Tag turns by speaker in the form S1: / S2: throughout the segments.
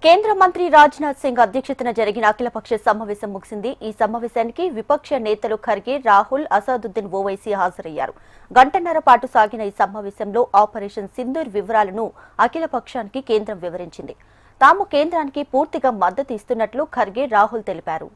S1: కేంద్ర మంత్రి రాజ్నాథ్ సింగ్ అధ్యక్షతన జరిగిన అఖిలపక్ష సమావేశం ముగిసింది. ఈ సమావేశానికి విపక్ష నేతలు ఖర్గే, రాహుల్, అసదుద్దీన్ ఓవైసీ హాజరయ్యారు. గంటన్నర పాటు సాగిన ఈ సమావేశంలో ఆపరేషన్ సింధూర్ వివరాలను అఖిలపక్షానికి కేంద్రం వివరించింది. తాము కేంద్రానికి పూర్తిగా మద్దతు ఇస్తున్నట్లు ఖర్గే, రాహుల్ తెలిపారు.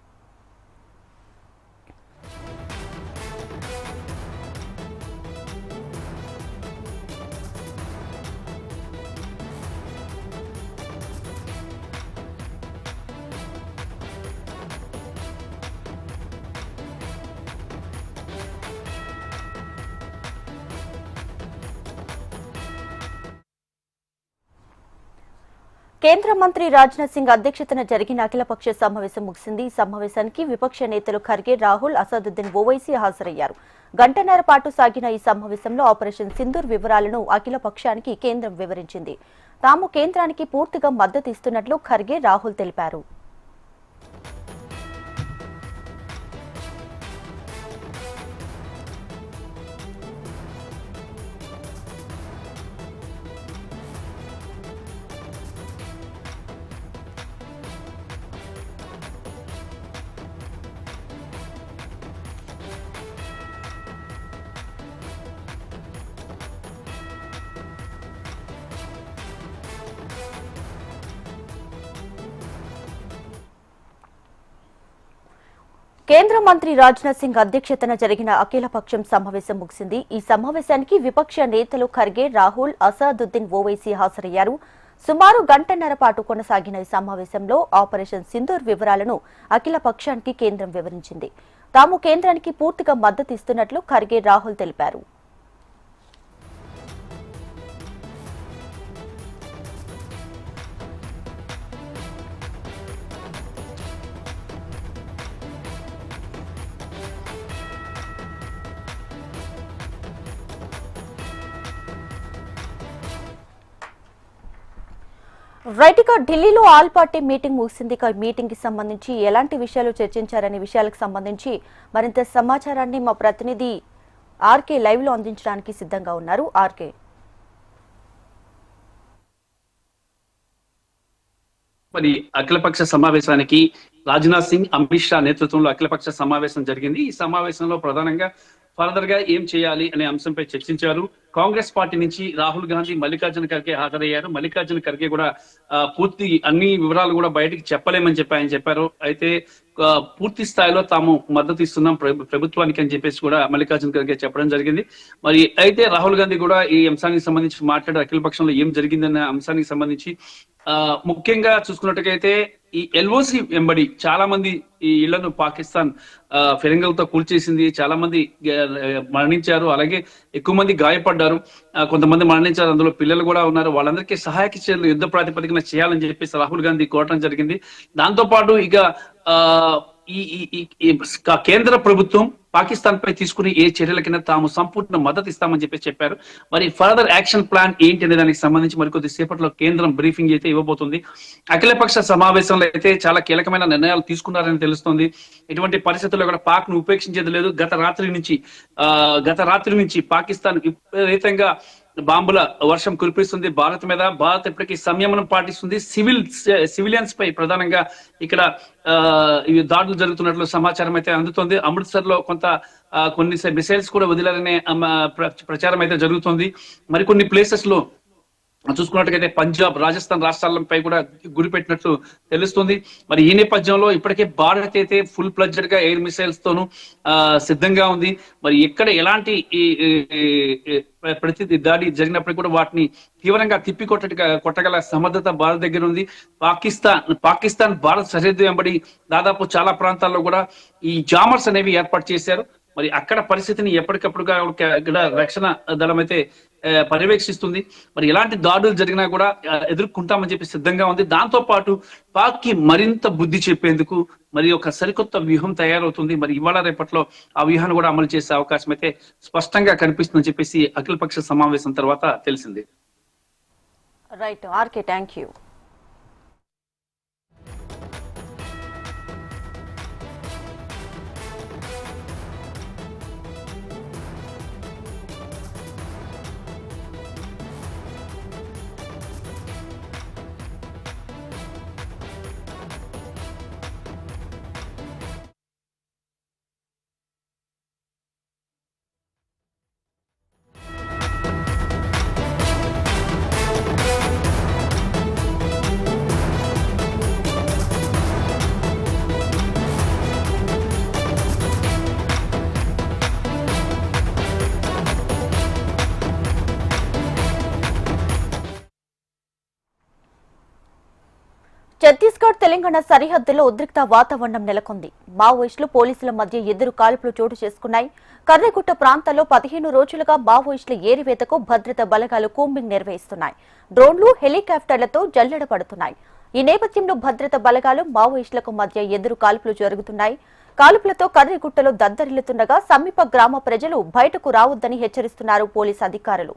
S1: కేంద్ర మంత్రి రాజ్నాథ్ సింగ్ అధ్యక్షతన జరిగిన అఖిలపక్ష సమావేశం ముగిసింది. ఈ సమావేశానికి విపక్ష నేతలు ఖర్గే, రాహుల్, అసదుద్దీన్ ఓవైసీ హాజరయ్యారు. గంటన్నర పాటు సాగిన ఈ సమావేశంలో ఆపరేషన్ సింధూర్ వివరాలను అఖిలపక్షానికి కేంద్రం వివరించింది. తాము కేంద్రానికి పూర్తిగా మద్దతు ఇస్తున్నట్లు ఖర్గే, రాహుల్ తెలిపారు. కేంద్ర మంత్రి రాజ్నాథ్ సింగ్ అధ్యక్షతన జరిగిన అఖిలపక్షం సమావేశం ముగిసింది. ఈ సమావేశానికి విపక్ష నేతలు ఖర్గే, రాహుల్, అసదుద్దీన్ ఓవైసీ హాజరయ్యారు. సుమారు గంటన్నర పాటు కొనసాగిన ఈ సమావేశంలో ఆపరేషన్ సింధూర్ వివరాలను అఖిలపక్షానికి కేంద్రం వివరించింది. తాము కేంద్రానికి పూర్తిగా మద్దతు ఇస్తున్నట్లు ఖర్గే, రాహుల్ తెలిపారు. రైట్, ఇక ఢిల్లీలో ఆల్ పార్టీ మీటింగ్ ముగిసింది. ఇక మీటింగ్ కి సంబంధించి ఎలాంటి విషయాలు చర్చించారనే విషయాలకు సంబంధించి మరింత సమాచారాన్ని మా ప్రతినిధి ఆర్కే లైవ్ లో అందించడానికి సిద్ధంగా ఉన్నారు. ఆర్కే,
S2: మరి అఖిలపక్ష సమావేశానికి రాజ్నాథ్ సింగ్, అమిత్ షా నేతృత్వంలో అఖిలపక్ష సమావేశం జరిగింది. ఈ సమావేశంలో ప్రధానంగా ఫర్దర్ గా ఏం చేయాలి అనే అంశంపై చర్చించారు. కాంగ్రెస్ పార్టీ నుంచి రాహుల్ గాంధీ, మల్లికార్జున ఖర్గే హాజరయ్యారు. మల్లికార్జున ఖర్గే కూడా పూర్తి అన్ని వివరాలు కూడా బయటకు చెప్పలేమని ఆయన చెప్పారు. అయితే పూర్తి స్థాయిలో తాము మద్దతు ఇస్తున్నాం ప్రభుత్వానికి అని చెప్పేసి కూడా మల్లికార్జున ఖర్గే చెప్పడం జరిగింది. మరి అయితే రాహుల్ గాంధీ కూడా ఈ అంశానికి సంబంధించి మాట్లాడారు. అఖిల పక్షంలో ఏం జరిగిందన్న అంశానికి సంబంధించి ముఖ్యంగా చూసుకున్నట్టుగైతే ఈ ఎల్ఓసి వెంబడి చాలా మంది ఈ ఇళ్లను పాకిస్తాన్ ఫిరంగులతో కూల్చేసింది. చాలా మంది మరణించారు, అలాగే ఎక్కువ మంది గాయపడ్డారు, కొంతమంది మరణించారు, అందులో పిల్లలు కూడా ఉన్నారు. వాళ్ళందరికీ సహాయక చర్యలు యుద్ధ ప్రాతిపదికన చేయాలని చెప్పేసి రాహుల్ గాంధీ కోరటం జరిగింది. దాంతో పాటు ఇక ఈ కేంద్ర ప్రభుత్వం పాకిస్తాన్ పై తీసుకుని ఏ చర్యల కింద తాము సంపూర్ణ మద్దతు ఇస్తామని చెప్పేసి చెప్పారు. మరి ఫర్దర్ యాక్షన్ ప్లాన్ ఏంటి అనే దానికి సంబంధించి మరికొద్ది సేపట్లో కేంద్రం బ్రీఫింగ్ అయితే ఇవ్వబోతుంది. అఖిలపక్ష సమావేశంలో అయితే చాలా కీలకమైన నిర్ణయాలు తీసుకున్నారని తెలుస్తోంది. ఎటువంటి పరిస్థితుల్లో కూడా పాక్ ను ఉపేక్షించేది లేదు. గత రాత్రి నుంచి పాకిస్తాన్ విపరీతంగా బాంబుల వర్షం కురిపిస్తుంది భారత్ మీద. భారత్ ఇప్పటికీ సంయమనం పాటిస్తుంది. సివిలియన్స్ పై ప్రధానంగా ఇక్కడ దాడులు జరుగుతున్నట్లు సమాచారం అయితే అందుతోంది. అమృత్సర్ లో కొన్ని మిసైల్స్ కూడా వదిలారనే ప్రచారం అయితే జరుగుతుంది. మరికొన్ని ప్లేసెస్ లో చూసుకున్నట్టుగైతే పంజాబ్, రాజస్థాన్ రాష్ట్రాలపై కూడా గురిపెట్టినట్లు తెలుస్తుంది. మరి ఈ నేపథ్యంలో ఇప్పటికే భారత్ అయితే ఫుల్ ప్లడ్జెడ్ గా ఎయిర్ మిసైల్స్ తోనూ సిద్ధంగా ఉంది. మరి ఎక్కడ ఎలాంటి ప్రతి దాడి జరిగినప్పటికీ కూడా వాటిని తీవ్రంగా కొట్టగల సమర్థత భారత్ దగ్గర ఉంది. పాకిస్తాన్ భారత్ సరిహద్దు వెంబడి దాదాపు చాలా ప్రాంతాల్లో కూడా ఈ జామర్స్ అనేవి ఏర్పాటు చేశారు. మరి అక్కడ పరిస్థితిని ఎప్పటికప్పుడుగా రక్షణ దళం అయితే పర్యవేక్షిస్తుంది. మరి ఎలాంటి దాడులు జరిగినా కూడా ఎదుర్కొంటామని చెప్పి సిద్ధంగా ఉంది. దాంతో పాటు పాక్ కి మరింత బుద్ధి చెప్పేందుకు మరి ఒక సరికొత్త వ్యూహం తయారవుతుంది. మరి ఇవాళ రేపట్లో ఆ వ్యూహాన్ని కూడా అమలు చేసే అవకాశం అయితే స్పష్టంగా కనిపిస్తుందని చెప్పేసి అఖిలపక్ష సమావేశం తర్వాత తెలిసింది.
S1: Right RK, thank you. Chhattisgarh Telangana సరిహద్దులో ఉద్రిక్త వాతావరణం నెలకొంది. మావోయిస్టులు పోలీసుల మధ్య ఎదురు కాల్పులు చోటు చేసుకున్నాయి. కర్రెగుట్ట ప్రాంతాల్లో 15 రోజులుగా మావోయిస్టుల ఏరివేతకు భద్రతా బలగాలు కూంబింగ్ నిర్వహిస్తున్నాయి. డ్రోన్లు, హెలికాప్టర్లతో జల్లెడ పడుతున్నాయి. ఈ నేపథ్యంలో భద్రతా బలగాలు మావోయిస్టులకు మధ్య ఎదురు కాల్పులు జరుగుతున్నాయి. కాల్పులతో కర్రెగుట్టలో దద్దరిల్లుతుండగా సమీప గ్రామ ప్రజలు బయటకు రావద్దని హెచ్చరిస్తున్నారు పోలీసు అధికారులు.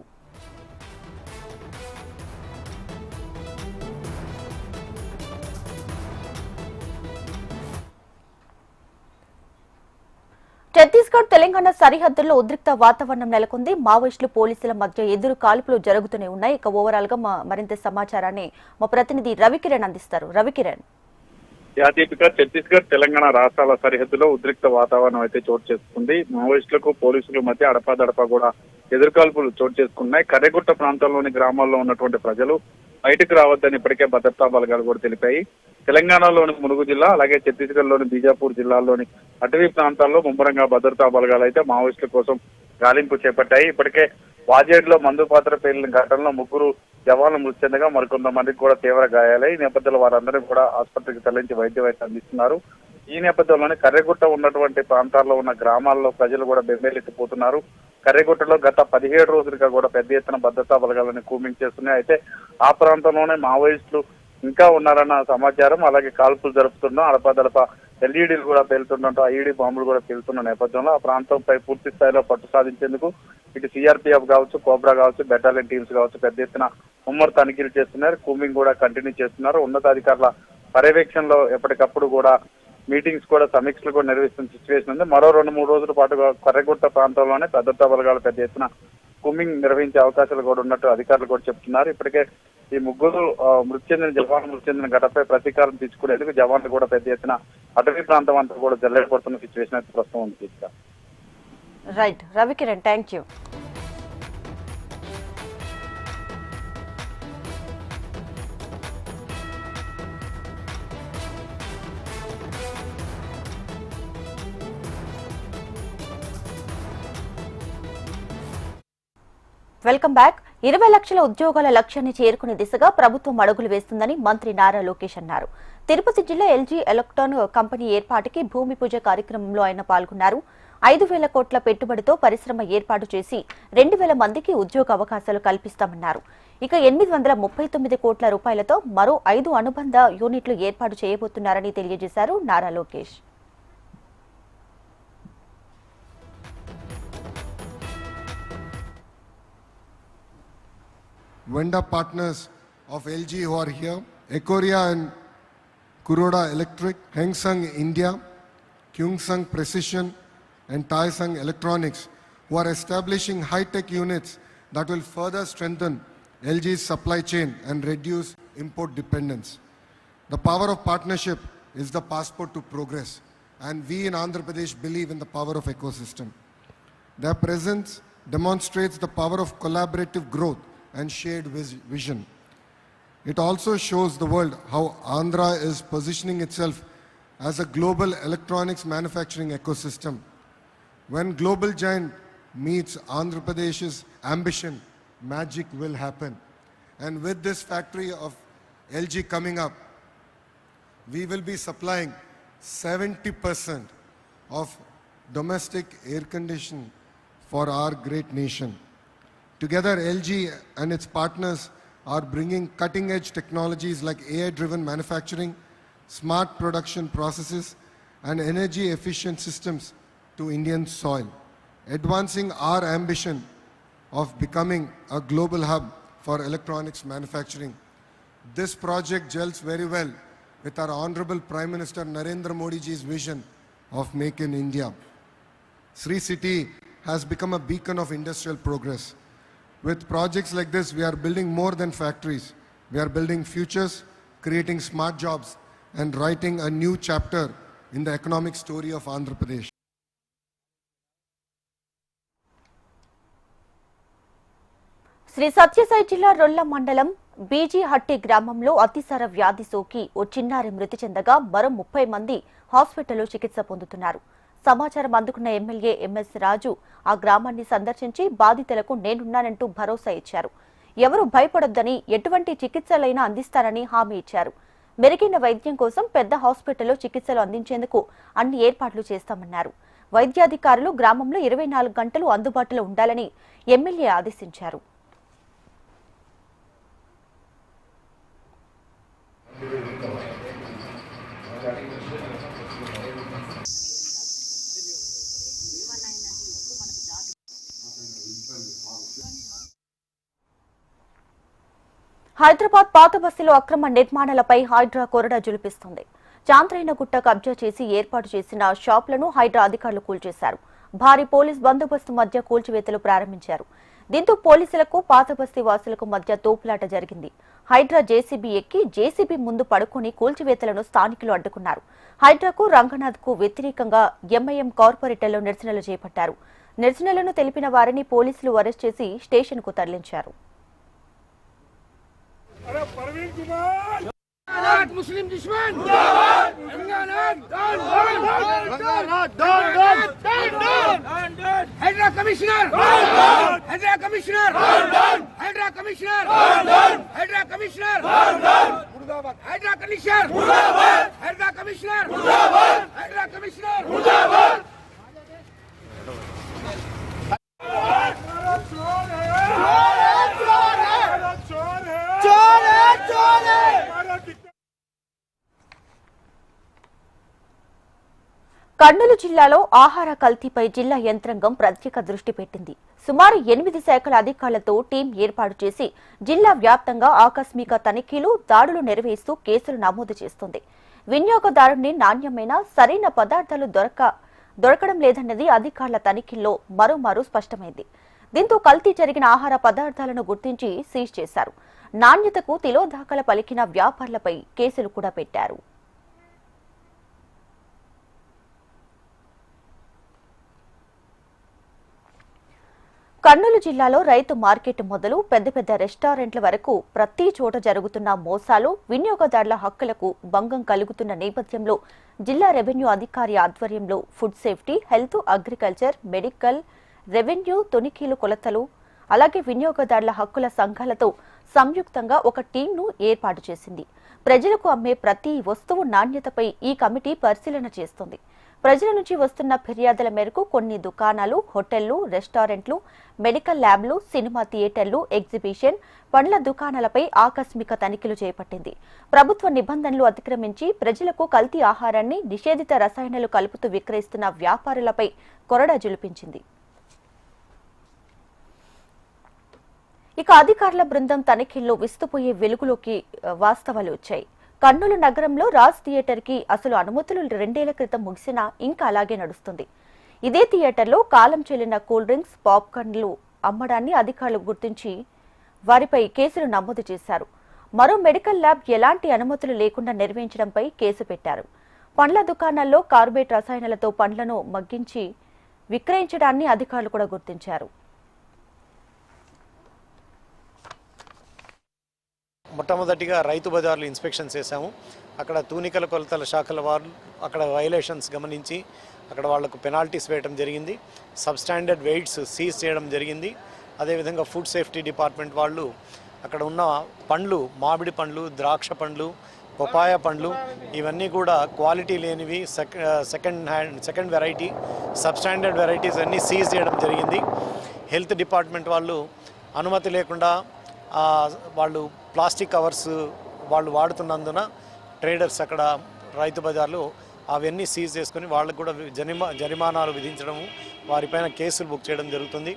S1: ఛత్తీస్గఢ్ తెలంగాణ సరిహద్దుల్లో ఉద్రిక్త వాతావరణం నెలకొంది. మావోయిస్టులు పోలీసుల మధ్య ఎదురు కాల్పులు జరుగుతూనే ఉన్నాయి. ఇక ఓవరాల్ గా మరింత సమాచారాన్ని మా ప్రతినిధి రవికిరణ్ అందిస్తారు. రవికిరణ్,
S3: దీపిక, ఛత్తీస్గఢ్ తెలంగాణ రాష్ట్రాల సరిహద్దులో ఉద్రిక్త వాతావరణం అయితే చోటు చేసుకుంది. మావోయిస్టులకు పోలీసుల మధ్య అడపాదడపా కూడా ఎదురుకాల్పులు చోటు చేసుకున్నాయి. కర్రెగుట్ట ప్రాంతంలోని గ్రామాల్లో ఉన్నటువంటి ప్రజలు బయటకు రావద్దని ఇప్పటికే భద్రతా బలగాలు కూడా తెలిపాయి. తెలంగాణలోని ములుగు జిల్లా, అలాగే ఛత్తీస్గఢ్ లోని బీజాపూర్ జిల్లాల్లోని అటవీ ప్రాంతాల్లో ముమ్మరంగా భద్రతా బలగాలు అయితే మావోయిస్టుల కోసం గాలింపు చేపట్టాయి. ఇప్పటికే వాజేడ్లో మందు పాత్ర పేలిన ఘటనలో 3 జవాన్లు మృతి చెందగా మరికొంతమందికి కూడా తీవ్ర గాయాలై ఈ నేపథ్యంలో వారందరూ కూడా ఆసుపత్రికి తరలించి వైద్యం అందిస్తున్నారు. ఈ నేపథ్యంలోనే కర్రెగుట్ట ఉన్నటువంటి ప్రాంతాల్లో ఉన్న గ్రామాల్లో ప్రజలు కూడా బెంబేలెత్తిపోతున్నారు. కర్రెగుట్టలో గత 17 రోజులుగా కూడా పెద్ద ఎత్తున భద్రతా బలగాలను కూంబింగ్ చేస్తున్నాయి. అయితే ఆ ప్రాంతంలోనే మావోయిస్టులు ఇంకా ఉన్నారన్న సమాచారం, అలాగే కాల్పులు జరుపుతున్నాం, అడపాదడప ఎల్ఈడీలు కూడా పేలుతుండటం, ఐఈడీ బాంబులు కూడా పేలుతున్న నేపథ్యంలో ఆ ప్రాంతంపై పూర్తి స్థాయిలో పట్టు సాధించేందుకు ఇటు సిఆర్పీఎఫ్ కావచ్చు, కోబ్రా కావచ్చు, బెటాలియన్ టీమ్స్ కావచ్చు పెద్ద ఎత్తున ముమ్మరు తనిఖీలు చేస్తున్నారు. కూంబింగ్ కూడా కంటిన్యూ చేస్తున్నారు. ఉన్నతాధికారుల పర్యవేక్షణలో ఎప్పటికప్పుడు కూడా మీటింగ్స్ కూడా సమీక్షలు కూడా నిర్వహిస్తున్న సిచ్యువేషన్ ఉంది. మరో 2-3 రోజుల పాటు కర్రెగుట్ట ప్రాంతంలోనే భద్రతా బలగాలు పెద్ద ఎత్తున కూంబింగ్ నిర్వహించే అవకాశాలు కూడా ఉన్నట్టు అధికారులు కూడా చెప్తున్నారు. ఇప్పటికే ఈ 3 మృతి చెందిన ఘటనపై ప్రతీకారం తీసుకునేందుకు జవాన్లు కూడా పెద్ద ఎత్తున అటవీ ప్రాంతం అంతా కూడా జల్లెడపడుతున్న సిచ్యువేషన్ అయితే ప్రస్తుతం ఉంది.
S1: Right Ravikiran, thank you. Welcome back. 20 లక్షల ఉద్యోగాల లక్ష్యాన్ని చేరుకునే దిశగా ప్రభుత్వం అడుగులు వేస్తుందని మంత్రి నారా లోకేష్ అన్నారు. తిరుపతి జిల్లా ఎల్జీ ఎలక్ట్రాన్ కంపెనీ ఏర్పాటుకి భూమి పూజ కార్యక్రమంలో ఆయన పాల్గొన్నారు. 5,000 కోట్ల పెట్టుబడితో పరిశ్రమ ఏర్పాటు చేసి 2,000 మందికి ఉద్యోగ అవకాశాలు కల్పిస్తామన్నారు. ఇక 839 కోట్ల రూపాయలతో మరో 5 అనుబంధ యూనిట్లు ఏర్పాటు చేయబోతున్నారని తెలియజేశారు Nara Lokesh.
S4: Vendor partners of LG who are here, Ekoria and Kuroda Electric, Hengsung India, Kyungsung Precision and Taisung Electronics, who are establishing high-tech units that will further strengthen LG's supply chain and reduce import dependence. The power of partnership is the passport to progress, and we in Andhra Pradesh believe in the power of ecosystem. Their presence demonstrates the power of collaborative growth and shared vision. It also shows the world how Andhra is positioning itself as a global electronics manufacturing ecosystem. When global giant meets Andhra Pradesh's ambition, magic will happen. And with this factory of LG coming up, we will be supplying 70% of domestic air conditioning for our great nation. Together, LG and its partners are bringing cutting-edge technologies like AI-driven manufacturing, smart production processes, and energy-efficient systems to Indian soil, advancing our ambition of becoming a global hub for electronics manufacturing. This project gels very well with our Honorable Prime Minister Narendra Modi ji's vision of Make in India. Sri City has become a beacon of industrial progress. With projects like this, we are building more than factories. We are building futures, creating smart jobs, and writing a new chapter in the economic story of Andhra Pradesh.
S1: Shri Sathya Sai జిల్లా రొల్ల మండలం బీజీహట్టి గ్రామంలో అతిసార వ్యాధి సోకి ఓ చిన్నారి మృతి చెందగా మరో 30 మంది హాస్పిటల్లో చికిత్స పొందుతున్నారు. సమాచారం అందుకున్న ఎమ్మెల్యే ఎంఎస్ రాజు ఆ గ్రామాన్ని సందర్శించి బాధితులకు నేనున్నానంటూ భరోసా ఇచ్చారు. ఎవరూ భయపడొద్దని, ఎటువంటి చికిత్సలైనా అందిస్తారని హామీ ఇచ్చారు. మెరుగైన వైద్యం కోసం పెద్ద హాస్పిటల్లో చికిత్సలు అందించేందుకు అన్ని ఏర్పాట్లు చేస్తామన్నారు. వైద్యాధికారులు గ్రామంలో 24 గంటలు అందుబాటులో ఉండాలని ఎమ్మెల్యే ఆదేశించారు. హైదరాబాద్ పాత బస్తీలో అక్రమ నిర్మాణాలపై హైడ్రా కొరడా జులిపిస్తుంది. చాంద్రైనగుట్ట కబ్జా చేసి ఏర్పాటు చేసిన షాపులను హైడ్రా అధికారులు కూల్చేశారు. భారీ పోలీస్ బందోబస్తు మధ్య కూల్చివేతలు ప్రారంభించారు. దీంతో పోలీసులకు పాత బస్తీ వాసులకు మధ్య తోపులాట జరిగింది. హైడ్రా జేసీబీ ఎక్కి జేసీబీ ముందు పడుకుని కూల్చివేతలను స్థానికులు అడ్డుకున్నారు. హైడ్రాకు రంగనాథ్ కు వ్యతిరేకంగా ఎంఐఎం కార్పొరేటర్లు నిరసనలు చేపట్టారు. నిరసనలను తెలిపిన వారిని పోలీసులు అరెస్ట్ చేసి స్టేషన్ కు తరలించారు.
S5: मुस्लिम दुश्मन Hydra commissioner Hydra commissioner Hydra commissioner Hydra commissioner Hydra commissioner Hydra commissioner Hydra commissioner
S1: Kurnool జిల్లాలో ఆహార కల్తీపై జిల్లా యంత్రాంగం ప్రత్యేక దృష్టి పెట్టింది. సుమారు 8 శాఖల అధికారులతో టీం ఏర్పాటు చేసి జిల్లా వ్యాప్తంగా ఆకస్మిక తనిఖీలు, దాడులు నిర్వహిస్తూ కేసులు నమోదు చేస్తుంది. వినియోగదారుని నాణ్యమైన సరైన పదార్థాలు దొరకడం లేదన్నది అధికారుల తనిఖీల్లో మరోమారు స్పష్టమైంది. దీంతో కల్తీ జరిగిన ఆహార పదార్థాలను గుర్తించి సీజ్ చేశారు. నాణ్యతకు తిలోదాకల పలికిన వ్యాపారులపై కేసులు కూడా పెట్టారు. కర్నూలు జిల్లాలో రైతు మార్కెట్ మొదలు పెద్ద పెద్ద రెస్టారెంట్ల వరకు ప్రతి చోట జరుగుతున్న మోసాలు, వినియోగదారుల హక్కులకు భంగం కలుగుతున్న నేపథ్యంలో జిల్లా రెవెన్యూ అధికారి ఆధ్వర్యంలో food safety, health, agriculture, medical, revenue, తొనికీలు కొలతలు, అలాగే వినియోగదారుల హక్కుల సంఘాలతో సంయుక్తంగా ఒక టీంను ఏర్పాటు చేసింది. ప్రజలకు అమ్మే ప్రతి వస్తువు నాణ్యతపై ఈ కమిటీ పరిశీలన చేస్తుంది. ప్రజల నుంచి వస్తున్న ఫిర్యాదుల మేరకు కొన్ని దుకాణాలు, హోటళ్లు, రెస్టారెంట్లు, మెడికల్ ల్యాబ్లు, సినిమా థియేటర్లు, ఎగ్జిబిషన్, పండ్ల దుకాణాలపై ఆకస్మిక తనిఖీలు చేపట్టింది. ప్రభుత్వ నిబంధనలు అతిక్రమించి ప్రజలకు కల్తీ ఆహారాన్ని, నిషేధిత రసాయనాలు కలుపుతూ విక్రయిస్తున్న వ్యాపారులపై కొరడా జులిపించింది. ఇక అధికారుల బృందం తనిఖీల్లో విస్తుపోయే వెలుగులోకి వాస్తవాలు వచ్చాయి. కర్నూలు నగరంలో రాజ్ థియేటర్ కి అసలు అనుమతులు 2 ఏళ్ల క్రితం ముగిసినా ఇంకా అలాగే నడుస్తుంది. ఇదే థియేటర్లో కాలం చెల్లిన కూల్ డ్రింక్స్, పాప్కార్న్లు అమ్మడాన్ని అధికారులు గుర్తించి వారిపై కేసులు నమోదు చేశారు. మరో మెడికల్ ల్యాబ్ ఎలాంటి అనుమతులు లేకుండా నిర్వహించడంపై కేసు పెట్టారు. పండ్ల దుకాణాల్లో కార్బేట్ రసాయనాలతో పండ్లను మగ్గించి విక్రయించడాన్ని అధికారులు కూడా గుర్తించారు.
S6: మొట్టమొదటిగా రైతు బజార్లు ఇన్స్పెక్షన్ చేశాము. అక్కడ తూనికల కొలతల శాఖల వారు అక్కడ వైలేషన్స్ గమనించి అక్కడ వాళ్లకు పెనాల్టీస్ వేయడం జరిగింది. సబ్స్టాండర్డ్ వెయిట్స్ సీజ్ చేయడం జరిగింది. అదేవిధంగా ఫుడ్ సేఫ్టీ డిపార్ట్మెంట్ వాళ్ళు అక్కడ ఉన్న పండ్లు, మామిడి పండ్లు, ద్రాక్ష పండ్లు, పపాయ పండ్లు ఇవన్నీ కూడా క్వాలిటీ లేనివి, సెకండ్ వెరైటీ, సబ్స్టాండర్డ్ వెరైటీస్ అన్నీ సీజ్ చేయడం జరిగింది. హెల్త్ డిపార్ట్మెంట్ వాళ్ళు అనుమతి లేకుండా వాళ్ళు ప్లాస్టిక్ కవర్స్ వాళ్ళు వాడుతున్నందున ట్రేడర్స్ అక్కడ రైతు బజార్లో అవన్నీ సీజ్ చేసుకుని వాళ్ళకు కూడా జరిమానాలు విధించడం, వారిపైన కేసులు బుక్ చేయడం జరుగుతుంది.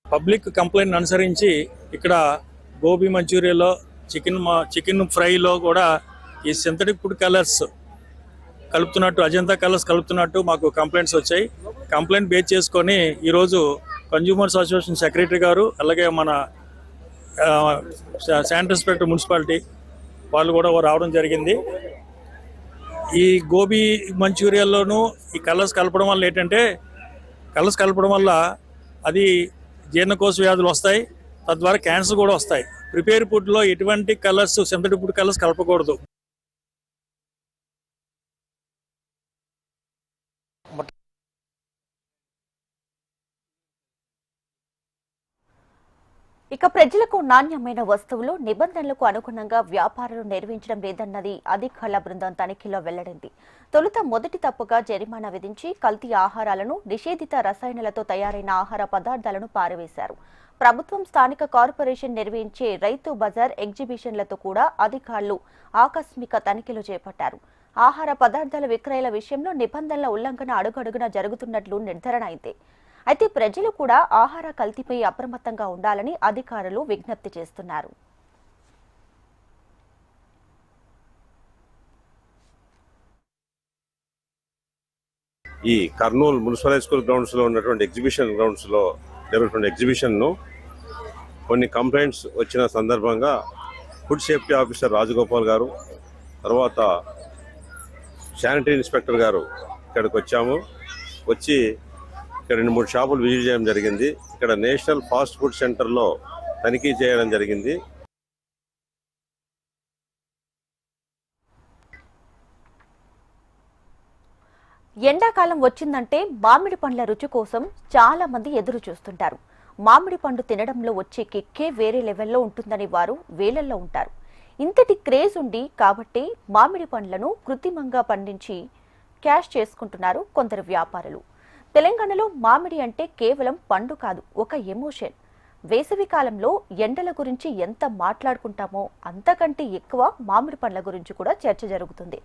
S7: పబ్లిక్ కంప్లైంట్ అనుసరించి ఇక్కడ గోబీ మంచూరియాలో, చికెన్ ఫ్రైలో కూడా ఈ సింథటిక్ ఫుడ్ కలర్స్ కలుపుతున్నట్టు, అజంతా కలర్స్ కలుపుతున్నట్టు మాకు కంప్లైంట్స్ వచ్చాయి. కంప్లైంట్ బేస్ చేసుకొని ఈరోజు కన్జ్యూమర్స్ అసోసియేషన్ సెక్రటరీ గారు, అలాగే మన శానిటరీ ఇన్స్పెక్టర్ మున్సిపాలిటీ వాళ్ళు కూడా రావడం జరిగింది. ఈ గోబీ మంచూరియాల్లోనూ ఈ కలర్స్ కలపడం వల్ల ఏంటంటే, కలర్స్ కలపడం వల్ల అది జీర్ణకోశ వ్యాధులు వస్తాయి, తద్వారా క్యాన్సర్ కూడా వస్తాయి. ప్రిపేర్ ఫుడ్లో ఎటువంటి కలర్స్, సింథటిక్ ఫుడ్ కలర్స్ కలపకూడదు.
S1: ఇక ప్రజలకు నాణ్యమైన వస్తువులు నిబంధనలకు అనుగుణంగా వ్యాపారాలు నిర్వహించడం లేదన్నది అధికారుల బృందం తనిఖీలో వెల్లడింది. తొలుత మొదటి తప్పుగా జరిమానా విధించి కల్తీ ఆహారాలను, నిషేధిత రసాయనాలతో తయారైన ఆహార పదార్థాలను పారవేశారు. ప్రభుత్వం, స్థానిక కార్పొరేషన్ నిర్వహించే రైతు బజార్ ఎగ్జిబిషన్లతో కూడా అధికారులు ఆకస్మిక తనిఖీలు చేపట్టారు. ఆహార పదార్థాల విక్రయాల విషయంలో నిబంధనల ఉల్లంఘన అడుగడుగునా జరుగుతున్నట్లు నిర్ధారణ అయింది. అయితే ప్రజలు కూడా ఆహార కల్తీపై అప్రమత్తంగా ఉండాలని అధికారులు విజ్ఞప్తి చేస్తున్నారు.
S8: ఈ Kurnool municipal high school grounds లో ఉన్నటువంటి ఎగ్జిబిషన్ గ్రౌండ్స్ లో జరుగుతున్న ఎగ్జిబిషన్ ను కొన్ని కంప్లైంట్స్ వచ్చిన సందర్భంగా ఫుడ్ సేఫ్టీ ఆఫీసర్ రాజగోపాల్ గారు, తర్వాత శానిటరీ ఇన్స్పెక్టర్ గారు ఇక్కడికి వచ్చి ఇక్కడ 2-3 షాపులు విజిట్ చేయడం జరిగింది. ఇక్కడ నేషనల్ ఫాస్ట్ ఫుడ్ సెంటర్లో తనిఖీ చేయడం జరిగింది.
S1: ఎండాకాలం వచ్చిందంటే మామిడి పండ్ల రుచి కోసం చాలా మంది ఎదురు చూస్తుంటారు. మామిడి పండు తినడంలో వచ్చే కిక్కే వేరే లెవెల్లో ఉంటుందని వారు వేలల్లో ఉంటారు. ఇంతటి క్రేజ్ ఉంది కాబట్టి మామిడి పండ్లను కృత్రిమంగా పండించి క్యాష్ చేసుకుంటున్నారు కొందరు వ్యాపారులు. తెలంగాణలో మామిడి అంటే కేవలం పండు కాదు, ఒక ఎమోషన్. వేసవి కాలంలో ఎండల గురించి ఎంత మాట్లాడుకుంటామో అంతకంటే ఎక్కువ మామిడి పండ్ల గురించి కూడా చర్చ జరుగుతుంది.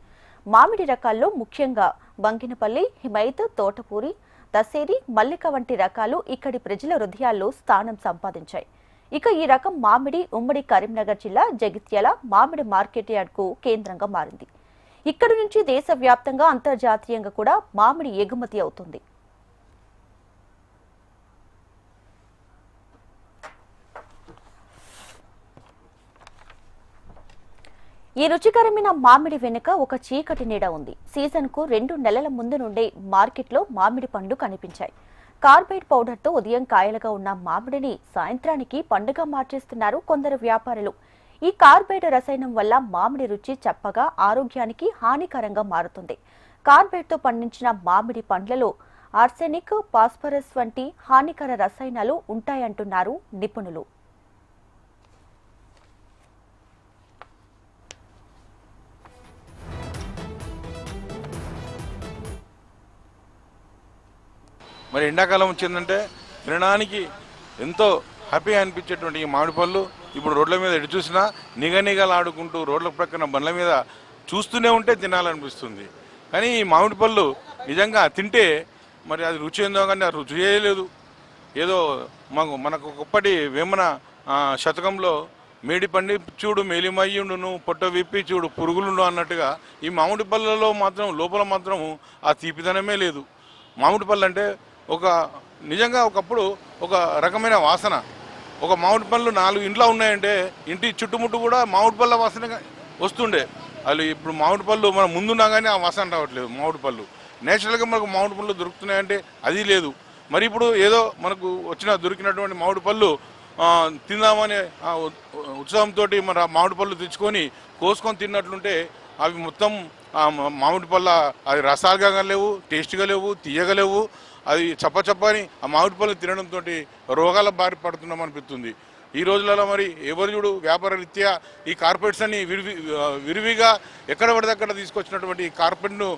S1: మామిడి రకాల్లో ముఖ్యంగా బంగినపల్లి, హిమైత్, తోటపూరి, దసేరి, మల్లిక వంటి రకాలు ఇక్కడి ప్రజల హృదయాల్లో స్థానం సంపాదించాయి. ఇక ఈ రకం మామిడి ఉమ్మడి కరీంనగర్ జిల్లా జగిత్యాల మామిడి మార్కెట్ యార్డ్కు కేంద్రంగా మారింది. ఇక్కడి నుంచి దేశవ్యాప్తంగా, అంతర్జాతీయంగా కూడా మామిడి ఎగుమతి అవుతుంది. ఈ రుచికరమైన మామిడి వెనుక ఒక చీకటి నీడ ఉంది. సీజన్కు 2 నెలల ముందు నుండే మార్కెట్లో మామిడి పండు కనిపించాయి. కార్బైడ్ పౌడర్తో ఉదయం కాయలుగా ఉన్న మామిడిని సాయంత్రానికి పండుగ మార్చేస్తున్నారు కొందరు వ్యాపారులు. ఈ కార్బైడ్ రసాయనం వల్ల మామిడి రుచి చప్పగా, ఆరోగ్యానికి హానికరంగా మారుతుంది. కార్బైడ్తో పండించిన మామిడి పండ్లలో ఆర్సెనిక్, ఫాస్ఫరస్ వంటి హానికర రసాయనాలు ఉంటాయంటున్నారు నిపుణులు.
S9: మరి ఎండాకాలం వచ్చిందంటే తినడానికి ఎంతో హ్యాపీగా అనిపించేటువంటి ఈ మామిడి పళ్ళు ఇప్పుడు రోడ్ల మీద ఎటు చూసినా నిగనిగలాడుకుంటూ రోడ్ల ప్రక్కన బండ్ల మీద చూస్తూనే ఉంటే తినాలనిపిస్తుంది. కానీ ఈ మామిడి పళ్ళు నిజంగా తింటే మరి అది రుచి ఏందో కానీ అది రుచి చేయలేదు. ఏదో మనకు ఒకప్పటి వేమన శతకంలో మేడి పండి చూడు మేలిమయ్యుండును, పొట్ట విప్పి చూడు పురుగులుండు అన్నట్టుగా ఈ మామిడి పళ్ళలో మాత్రం లోపల మాత్రం ఆ తీపిదనమే లేదు. మామిడి పళ్ళు అంటే నిజంగా ఒకప్పుడు ఒక రకమైన వాసన. ఒక మామిడి పళ్ళు 4 ఇంట్లో ఉన్నాయంటే ఇంటి చుట్టుముట్టు కూడా మామిడి పళ్ళ వాసన వస్తుండే. వాళ్ళు ఇప్పుడు మామిడి పళ్ళు మనం ముందున్నా కానీ ఆ వాసన రావట్లేదు. మామిడి పళ్ళు నేచురల్గా మనకు మామిడి పళ్ళు దొరుకుతున్నాయంటే అది లేదు. మరి ఇప్పుడు ఏదో మనకు దొరికినటువంటి మామిడి పళ్ళు తిందామనే ఉత్సాహంతో మరి ఆ మామిడి పళ్ళు తెచ్చుకొని కోసుకొని తిన్నట్లుంటే అవి మొత్తం మామిడి పళ్ళ అది రసాలుగా లేవు, టేస్ట్గా లేవు, తీయగా లేవు. అది చప్పని ఆ మామిడి పళ్ళు తినడంతో రోగాల బారి పడుతున్నాం అనిపిస్తుంది. ఈ రోజులలో మరి ఎవరు చూడు వ్యాపార రీత్యా ఈ కార్పొరేట్స్ అన్ని విరివిగా ఎక్కడ పడితే అక్కడ తీసుకొచ్చినటువంటి ఈ కార్పొరేట్ను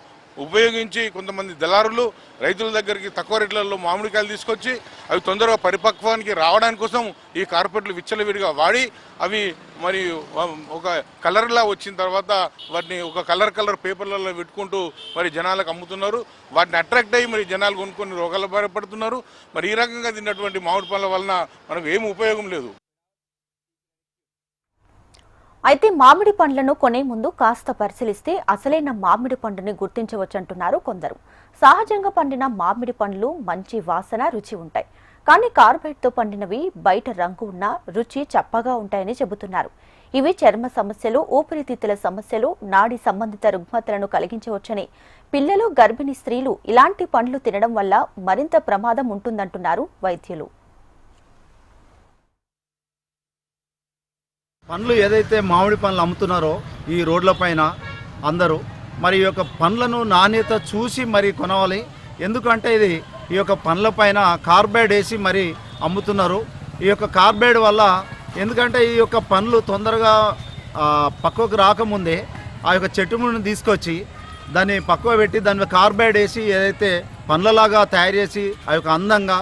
S9: ఉపయోగించి కొంతమంది దళారులు రైతుల దగ్గరికి తక్కువ రేట్లలో మామిడికాయలు తీసుకొచ్చి అవి తొందరగా పరిపక్వానికి రావడానికి కోసం ఈ కార్పొరేట్లు విచ్చలవిడిగా వాడి అవి మరి ఒక కలర్లా వచ్చిన తర్వాత వాటిని ఒక కలర్ పేపర్లలో పెట్టుకుంటూ మరి జనాలకు అమ్ముతున్నారు. వాటిని అట్రాక్ట్ అయ్యి మరి జనాలు కొనుక్కొని రోగాల బారి పడుతున్నారు. మరి ఈ రకంగా తిన్నటువంటి మామిడి పళ్ళ వలన మనకు ఏం ఉపయోగం లేదు.
S1: అయితే మామిడి పండ్లను కొనే ముందు కాస్త పరిశీలిస్తే అసలైన మామిడి పండుని గుర్తించవచ్చంటున్నారు కొందరు. సహజంగా పండిన మామిడి పండ్లు మంచి వాసన, రుచి ఉంటాయి. కానీ కార్బైడ్తో పండినవి బయట రంగు ఉన్నా రుచి చప్పగా ఉంటాయని చెబుతున్నారు. ఇవి చర్మ సమస్యలు, ఊపిరితిత్తుల సమస్యలు, నాడి సంబంధిత రుగ్మతలను కలిగించవచ్చని, పిల్లలు, గర్భిణీ స్త్రీలు ఇలాంటి పండ్లు తినడం వల్ల మరింత ప్రమాదం ఉంటుందంటున్నారు వైద్యులు.
S10: పండ్లు ఏదైతే మామిడి పండ్లు అమ్ముతున్నారో ఈ రోడ్ల పైన అందరూ మరి ఈ యొక్క పండ్లను నాణ్యత చూసి మరి కొనవాలి. ఎందుకంటే ఈ యొక్క పండ్ల పైన కార్బైడ్ వేసి మరి అమ్ముతున్నారు. ఈ యొక్క కార్బైడ్ వల్ల, ఎందుకంటే ఈ యొక్క పండ్లు తొందరగా పక్కకు రాకముందే ఆ యొక్క చెట్టు నుండి తీసుకొచ్చి దాన్ని పక్కకు పెట్టి దాని మీద కార్బైడ్ వేసి ఏదైతే పండ్లలాగా తయారు చేసి ఆ యొక్క అందంగా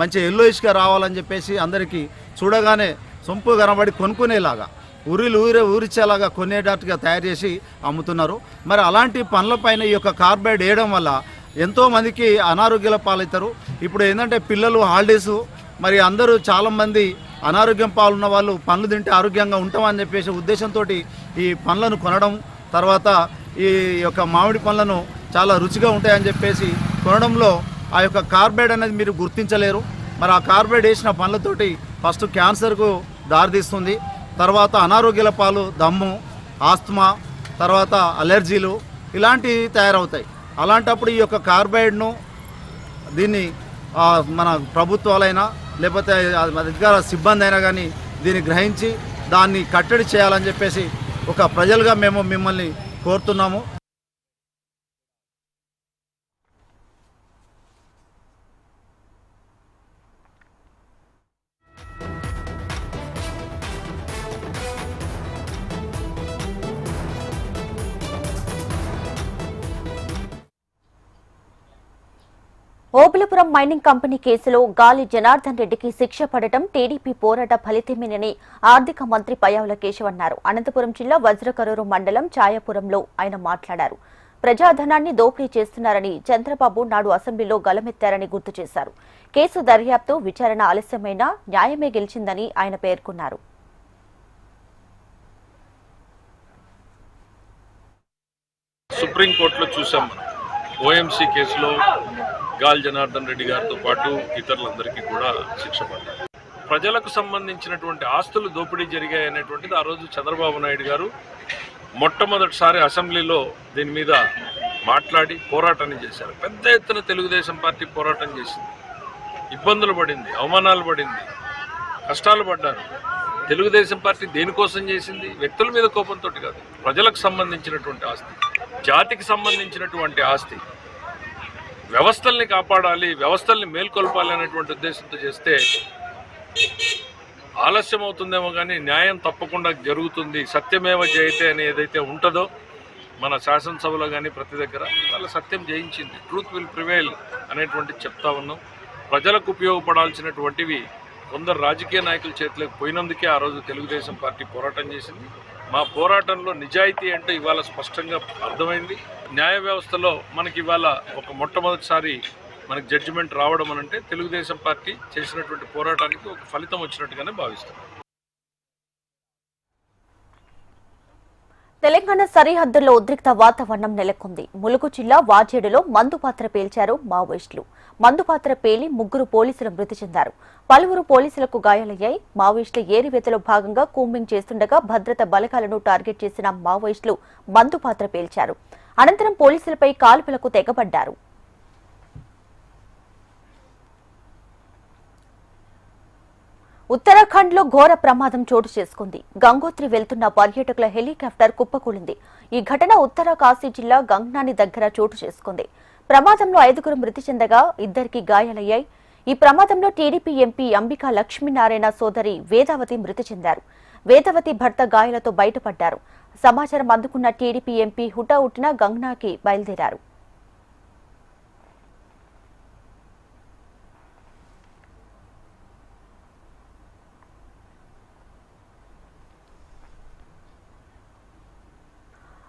S10: మంచి ఎల్లోయిష్గా రావాలని చెప్పేసి అందరికీ చూడగానే సొంపు కనబడి కొనుక్కునేలాగా ఊరిచ్చేలాగా కొనేటట్టుగా తయారు చేసి అమ్ముతున్నారు. మరి అలాంటి పండ్లపైన ఈ యొక్క కార్బైడ్ వేయడం వల్ల ఎంతోమందికి అనారోగ్యాల పాలవుతారు. ఇప్పుడు ఏంటంటే పిల్లలు హాలిడేసు, మరి అందరూ చాలామంది అనారోగ్యం పాలున్న వాళ్ళు పండ్లు తింటే ఆరోగ్యంగా ఉంటామని చెప్పేసి ఉద్దేశంతో ఈ పండ్లను కొనడం, తర్వాత ఈ యొక్క మామిడి పండ్లను చాలా రుచిగా ఉంటాయని చెప్పేసి కొనడంలో ఆ యొక్క కార్బైడ్ అనేది మీరు గుర్తించలేరు. మరి ఆ కార్బైడ్ వేసిన పండ్లతోటి ఫస్ట్ క్యాన్సర్కు దారితీస్తుంది, తర్వాత అనారోగ్యాల పాలు, దమ్ము, ఆస్తమా, తర్వాత అలర్జీలు ఇలాంటివి తయారవుతాయి. అలాంటప్పుడు ఈ యొక్క కార్బైడ్ను దీన్ని మన ప్రభుత్వాలైనా లేకపోతే అధికార సిబ్బంది అయినా కానీ దీన్ని గ్రహించి దాన్ని కట్టడి చేయాలని చెప్పేసి ఒక ప్రజలుగా మేము మిమ్మల్ని కోరుతున్నాము.
S1: ఓబులపురం మైనింగ్ కంపెనీ కేసులో గాలి జనార్దన్ రెడ్డికి శిక్ష పడటం టీడీపీ పోరాట ఫలితమేనని ఆర్థిక మంత్రి పయ్యావుల కేశవ్ అన్నారు. అనంతపురం జిల్లా వజ్రకరూరు మండలం ఛాయాపురంలో ఆయన మాట్లాడారు. ప్రజాధనాన్ని దోపిడీ చేస్తున్నారని చంద్రబాబు నాడు అసెంబ్లీలో గలమెత్తారని గుర్తు చేశారు. కేసు దర్యాప్తు విచారణ ఆలస్యమైనా న్యాయమే గెలిచిందని ఆయన పేర్కొన్నారు.
S7: సుప్రీంకోర్టులో చూసాం, ఓఎంసీ కేసులో గాలి జనార్దన్ రెడ్డి గారితో పాటు ఇతరులందరికీ కూడా శిక్ష పడ్డారు. ప్రజలకు సంబంధించినటువంటి ఆస్తులు దోపిడీ జరిగాయనేటువంటిది ఆ రోజు చంద్రబాబు నాయుడు గారు మొట్టమొదటిసారి అసెంబ్లీలో దీని మీద మాట్లాడి పోరాటాన్ని చేశారు. పెద్ద ఎత్తున తెలుగుదేశం పార్టీ పోరాటం చేసింది, ఇబ్బందులు పడింది, అవమానాలు పడింది, కష్టాలు పడ్డారు. తెలుగుదేశం పార్టీ దేనికోసం చేసింది? వ్యక్తుల మీద కోపంతో కాదు, ప్రజలకు సంబంధించినటువంటి ఆస్తి, జాతికి సంబంధించినటువంటి ఆస్తి, వ్యవస్థల్ని కాపాడాలి, వ్యవస్థల్ని మేల్కొల్పాలి అనేటువంటి ఉద్దేశంతో చేస్తే ఆలస్యం అవుతుందేమో కానీ న్యాయం తప్పకుండా జరుగుతుంది. సత్యమేవ జయతే అని ఏదైతే ఉంటుందో మన శాసనసభలో కానీ ప్రతి దగ్గర వాళ్ళ సత్యం జయించింది. ట్రూత్ విల్ ప్రివైల్ అనేటువంటి చెప్తా ఉన్నాం. ప్రజలకు ఉపయోగపడాల్సినటువంటివి కొందరు రాజకీయ నాయకుల చేతిలోకి పోయినందుకే ఆ రోజు తెలుగుదేశం పార్టీ పోరాటం చేసింది. మా పోరాటంలో నిజాయితీ అంటే ఇవాళ స్పష్టంగా అర్థమైంది. న్యాయ వ్యవస్థలో మనకి ఇవాళ ఒక మొట్టమొదటిసారి మనకి జడ్జిమెంట్ రావడం అనంటే తెలుగుదేశం పార్టీ చేసినటువంటి పోరాటానికి ఒక ఫలితం వచ్చినట్టుగానే భావిస్తాం.
S1: తెలంగాణ సరిహద్దుల్లో ఉద్రిక్త వాతావరణం నెలకొంది. ములుగు జిల్లా వాజేడులో మందుపాత్ర పేల్చారు మావోయిస్టులు. మందుపాత్ర పేలి 3 పోలీసులు మృతి చెందారు. పలువురు పోలీసులకు గాయాలయ్యాయి. మావోయిస్టుల ఏరివేతలో భాగంగా కూంబింగ్ చేస్తుండగా భద్రత బలగాలను టార్గెట్ చేసిన మావోయిస్టులు మందుపాత్ర పేల్చారు. అనంతరం పోలీసులపై కాల్పులకు తెగబడ్డారు. ఉత్తరాఖండ్ లో ఘోర ప్రమాదం చోటు చేసుకుంది. గంగోత్రి వెళ్తున్న పర్యాటకుల హెలికాప్టర్ కుప్పకూలింది. ఈ ఘటన ఉత్తరకాశీ జిల్లా గంగ్నాని దగ్గర చోటు చేసుకుంది. ప్రమాదంలో 5 మృతి చెందగా 2 గాయాలయ్యాయి. ఈ ప్రమాదంలో టీడీపీ ఎంపీ అంబికా లక్ష్మీనారాయణ సోదరి వేదావతి మృతి చెందారు. వేదావతి భర్త గాయాలతో బయటపడ్డారు. సమాచారం అందుకున్న టీడీపీ ఎంపీ హుటాహుటిన గంగ్నాకి బయలుదేరారు.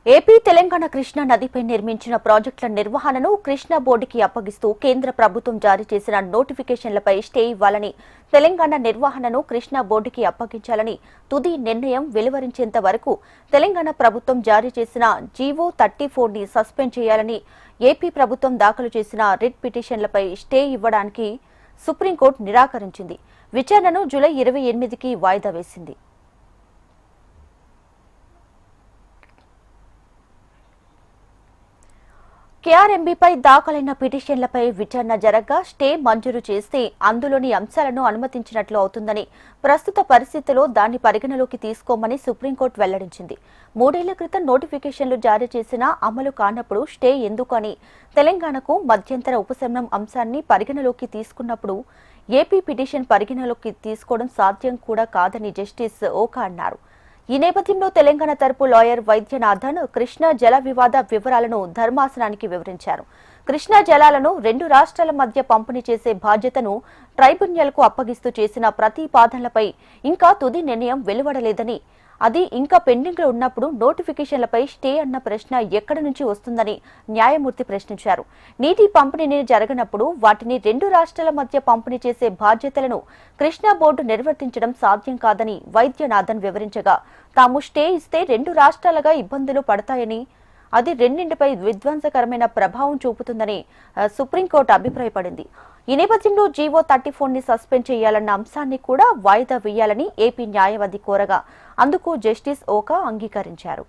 S1: ఏపీ తెలంగాణ కృష్ణా నదిపై నిర్మించిన ప్రాజెక్టుల నిర్వహణను కృష్ణా బోర్డుకి అప్పగిస్తూ కేంద్ర ప్రభుత్వం జారీ చేసిన నోటిఫికేషన్లపై స్టే ఇవ్వాలని, తెలంగాణ నిర్వహణను కృష్ణా బోర్డుకి అప్పగించాలని తుది నిర్ణయం వెలువరించేంత వరకు తెలంగాణ ప్రభుత్వం జారీ చేసిన జీవో 34ని సస్పెండ్ చేయాలని ఏపీ ప్రభుత్వం దాఖలు చేసిన రిట్ పిటిషన్లపై స్టే ఇవ్వడానికి సుప్రీంకోర్టు నిరాకరించింది. విచారణను జూలై 28కి వాయిదా వేసింది. కేఆర్ఎంబీపై దాఖలైన పిటిషన్లపై విచారణ జరగగా స్టే మంజూరు చేస్తే అందులోని అంశాలను అనుమతించినట్లు అవుతుందని, ప్రస్తుత పరిస్థితుల్లో దాన్ని పరిగణలోకి తీసుకోమని సుప్రీంకోర్టు వెల్లడించింది. 3 ఏళ్ల క్రితం నోటిఫికేషన్లు జారీ చేసినా అమలు కానప్పుడు స్టే ఎందుకు అని తెలంగాణకు మధ్యంతర ఉపశమనం అంశాన్ని పరిగణలోకి తీసుకున్నప్పుడు ఏపీ పిటిషన్ పరిగణలోకి తీసుకోవడం సాధ్యం కూడా కాదని జస్టిస్ ఓకా అన్నారు. ఈ నేపథ్యంలో తెలంగాణ తరపు లాయర్ వైద్యనాథన్ కృష్ణా జల వివాద వివరాలను ధర్మాసనానికి వివరించారు. కృష్ణా జలాలను 2 రాష్ట్రాల మధ్య పంపిణీ చేసే బాధ్యతను ట్రైబ్యునల్కు అప్పగిస్తూ చేసిన ప్రతిపాదనలపై ఇంకా తుది నిర్ణయం వెలువడలేదని, అది ఇంకా పెండింగ్ లో ఉన్నప్పుడు నోటిఫికేషన్లపై స్టే అన్న ప్రశ్న ఎక్కడి నుంచి వస్తుందని న్యాయమూర్తి ప్రశ్నించారు. నీటి పంపిణీ జరగనప్పుడు వాటిని 2 రాష్ట్రాల మధ్య పంపిణీ చేసే బాధ్యతలను కృష్ణా బోర్డు నిర్వర్తించడం సాధ్యం కాదని వైద్యనాథన్ వివరించగా, తాము స్టే ఇస్తే 2 రాష్ట్రాలుగా ఇబ్బందులు పడతాయని, అది రెండింటిపై విధ్వంసకరమైన ప్రభావం చూపుతుందని సుప్రీంకోర్టు అభిప్రాయపడింది. ఈ నేపథ్యంలో జీవో 34ని సస్పెండ్ చేయాలన్న అంశాన్ని కూడా వాయిదా వేయాలని ఏపీ న్యాయవాది కోరగా అందుకు జస్టిస్ ఓకా అంగీకరించారు.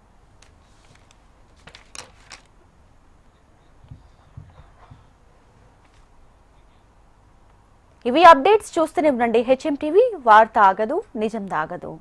S1: ఇవి అప్డేట్స్. చూస్తూనే ఉండండి HM టీవీ. వార్త ఆగదు, నిజం దాగదు.